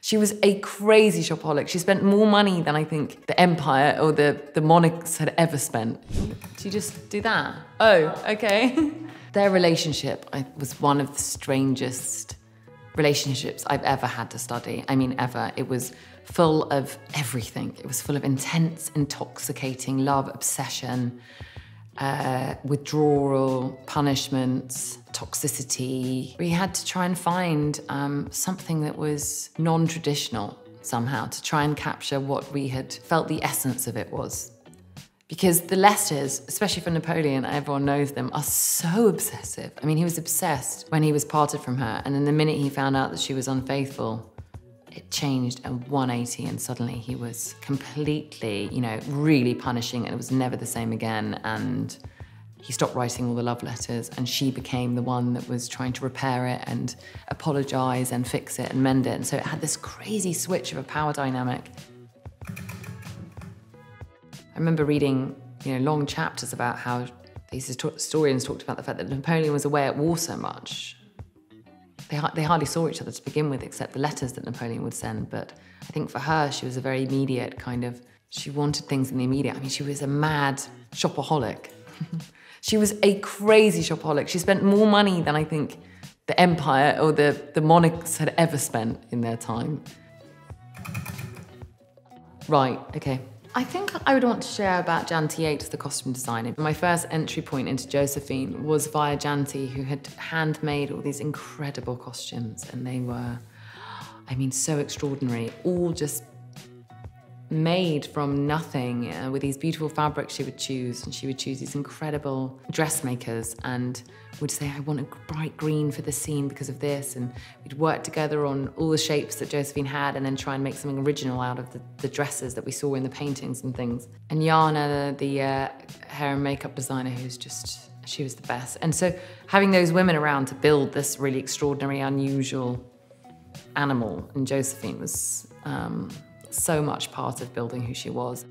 She was a crazy shopaholic. She spent more money than I think the empire or the monarchs had ever spent. Did you just do that? Oh, okay. Their relationship was one of the strangest relationships I've ever had to study. I mean, ever. It was full of everything. It was full of intense, intoxicating love, obsession, withdrawal, punishments, toxicity. We had to try and find something that was non-traditional somehow to try and capture what we had felt the essence of it was. Because the letters, especially for Napoleon, everyone knows them, are so obsessive. I mean, he was obsessed when he was parted from her, and then the minute he found out that she was unfaithful, it changed a 180, and suddenly he was completely, you know, really punishing, and it was never the same again. And he stopped writing all the love letters, and she became the one that was trying to repair it and apologize and fix it and mend it. And so it had this crazy switch of a power dynamic. I remember reading, you know, long chapters about how these historians talked about the fact that Napoleon was away at war so much. They hardly saw each other to begin with, except the letters that Napoleon would send. But I think for her, she was a very immediate kind of, she wanted things in the immediate. I mean, she was a mad shopaholic. She was a crazy shopaholic. She spent more money than I think the empire or the monarchs had ever spent in their time. Right, okay. I think I would want to share about Janty Yates, the costume designer. My first entry point into Josephine was via Janty, who had handmade all these incredible costumes, and they were, I mean, so extraordinary, all just made from nothing with these beautiful fabrics she would choose, and she would choose these incredible dressmakers and would say, I want a bright green for this scene because of this, and we'd work together on all the shapes that Josephine had and then try and make something original out of the dresses that we saw in the paintings and things. And Jana, the hair and makeup designer, who's just, she was the best. And so having those women around to build this really extraordinary, unusual animal in Josephine was so much part of building who she was.